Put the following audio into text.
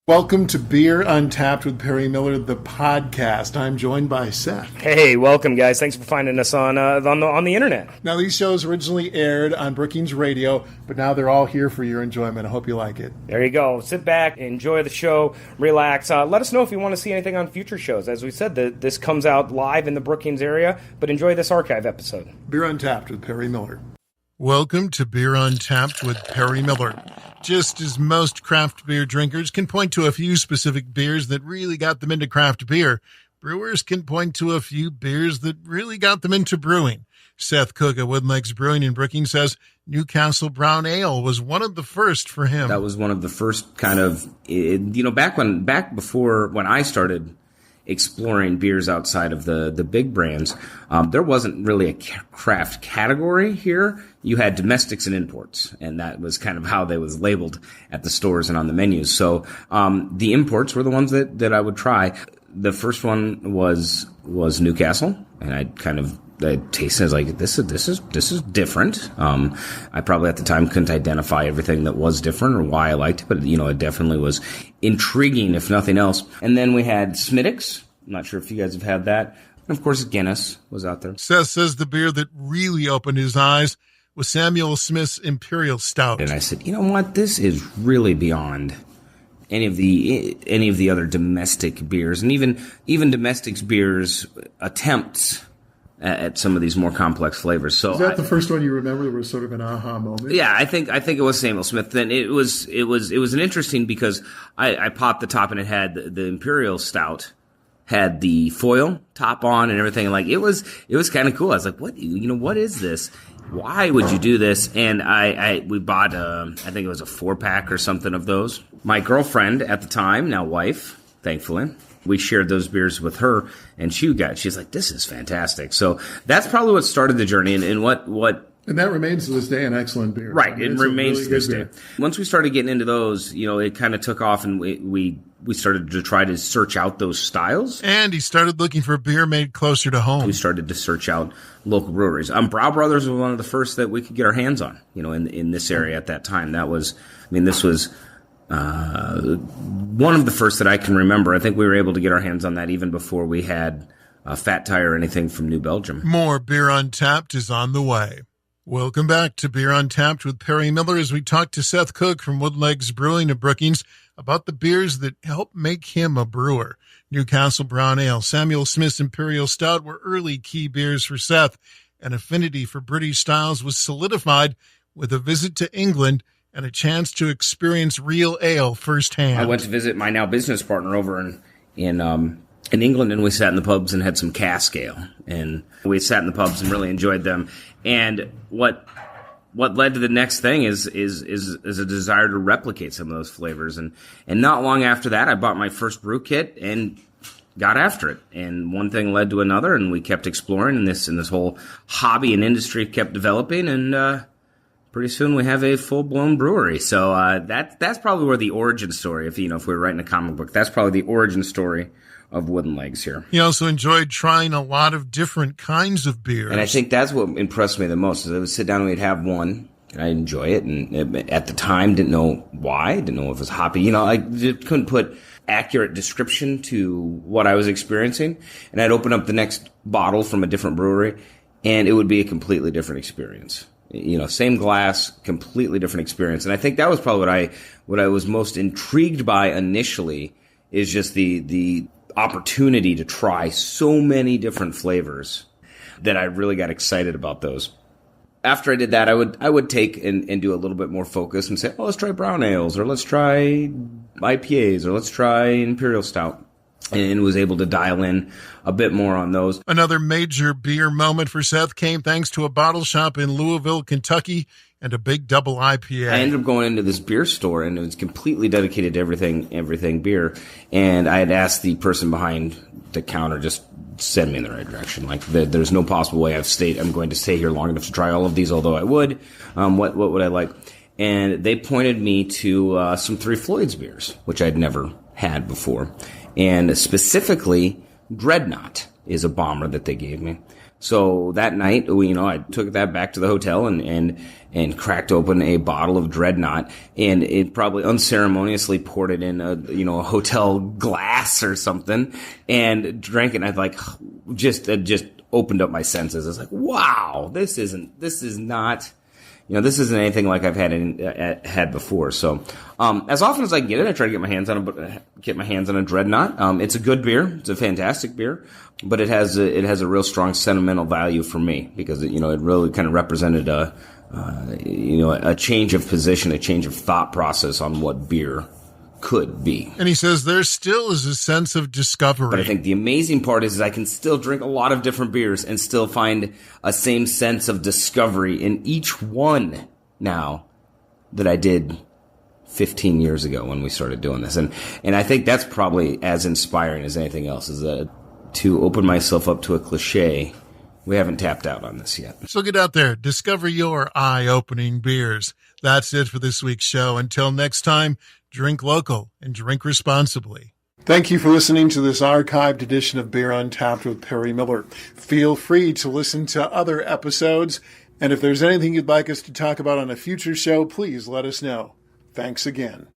Welcome to Beer Untapped with Perry Miller, the podcast. I'm joined by Seth. Hey, welcome, guys. Thanks for finding us on the internet. Now, these shows originally aired on Brookings Radio, but now they're all here for your enjoyment. I hope you like it. There you go. Sit back, enjoy the show, relax. Let us know if you want to see anything on future shows. As we said, this comes out live in the Brookings area, but enjoy this archive episode. Beer Untapped with Perry Miller. Welcome to Beer Untapped with Perry Miller. Just as most craft beer drinkers can point to a few specific beers that really got them into craft beer, brewers can point to a few beers that really got them into brewing. Seth Cook at Wooden Legs Brewing in Brookings says Newcastle Brown Ale was one of the first for him. That was one of the first kind of, back before when I started exploring beers outside of the big brands, there wasn't really a craft category here. You had domestics and imports, and that was kind of how they was labeled at the stores and on the menus. So the imports were the ones that I would try. The first one was Newcastle, and I tasted it, I was like, this is different. I probably at the time couldn't identify everything that was different or why I liked it, but it definitely was intriguing, if nothing else. And then we had Smittix. I'm not sure if you guys have had that. And of course, Guinness was out there. Seth says the beer that really opened his eyes was Samuel Smith's Imperial Stout. And I said, you know what? This is really beyond any of the other domestic beers, and even domestic beers attempts at some of these more complex flavors. So is that the first one you remember that was sort of an aha moment? Yeah, I think it was Samuel Smith. Then it was an interesting because I popped the top and it had the Imperial Stout had the foil top on and everything. Like it was kind of cool. I was like, what is this? Why would you do this? And we bought I think it was a 4-pack or something of those. My girlfriend at the time, now wife, thankfully, we shared those beers with her, and she's like, this is fantastic. So that's probably what started the journey, and what. And that remains to this day an excellent beer. Right, I mean, it remains to this day. Once we started getting into those, it kind of took off, and we started to try to search out those styles. And he started looking for beer made closer to home. We started to search out local breweries. Brow Brothers was one of the first that we could get our hands on, in this area at that time. This was one of the first that I can remember. I think we were able to get our hands on that even before we had Fat Tire or anything from New Belgium. More Beer Untapped is on the way. Welcome back to Beer Untapped with Perry Miller as we talk to Seth Cook from Wooden Legs Brewing in Brookings about the beers that helped make him a brewer. Newcastle Brown Ale, Samuel Smith's Imperial Stout were early key beers for Seth. An affinity for British styles was solidified with a visit to England and a chance to experience real ale firsthand. I went to visit my now business partner over in England, and we sat in the pubs and had some cask ale. And we sat in the pubs and really enjoyed them. And what led to the next thing is a desire to replicate some of those flavors. And not long after that, I bought my first brew kit and got after it. And one thing led to another, and we kept exploring, and this whole hobby and industry kept developing, and pretty soon we have a full-blown brewery. So that's probably where the origin story, if we were writing a comic book, that's probably the origin story of Wooden Legs here. He also enjoyed trying a lot of different kinds of beers. And I think that's what impressed me the most, is I would sit down and we'd have one, and I'd enjoy it, and at the time didn't know why, didn't know if it was hoppy. I just couldn't put accurate description to what I was experiencing, and I'd open up the next bottle from a different brewery, and it would be a completely different experience. Same glass, completely different experience. And I think that was probably what I was most intrigued by initially, is just the opportunity to try so many different flavors that I really got excited about those. After I did that, I would take and do a little bit more focus and say, let's try brown ales, or let's try IPAs, or let's try Imperial Stout. And was able to dial in a bit more on those. Another major beer moment for Seth came thanks to a bottle shop in Louisville, Kentucky, and a big double IPA. I ended up going into this beer store, and it was completely dedicated to everything beer. And I had asked the person behind the counter, just send me in the right direction. Like, there's no possible way I'm going to stay here long enough to try all of these, although I would. What would I like? And they pointed me to some Three Floyds beers, which I'd never had before. And specifically, Dreadnought is a bomber that they gave me. So that night, I took that back to the hotel and cracked open a bottle of Dreadnought, and it probably unceremoniously poured it in a hotel glass or something, and drank it. And I just opened up my senses. I was like, wow, this isn't anything like I've had before. So, as often as I can get it, I try to get my hands on a Dreadnought. It's a good beer. It's a fantastic beer, but it has a real strong sentimental value for me because it really kind of represented a change of position, a change of thought process on what beer could be. And he says there still is a sense of discovery. But I think the amazing part is I can still drink a lot of different beers and still find a same sense of discovery in each one now that I did 15 years ago when we started doing this. And I think that's probably as inspiring as anything else, is that to open myself up to a cliche. We haven't tapped out on this yet. So get out there, discover your eye-opening beers. That's it for this week's show. Until next time, drink local and drink responsibly. Thank you for listening to this archived edition of Beer Untapped with Perry Miller. Feel free to listen to other episodes, and if there's anything you'd like us to talk about on a future show, please let us know. Thanks again.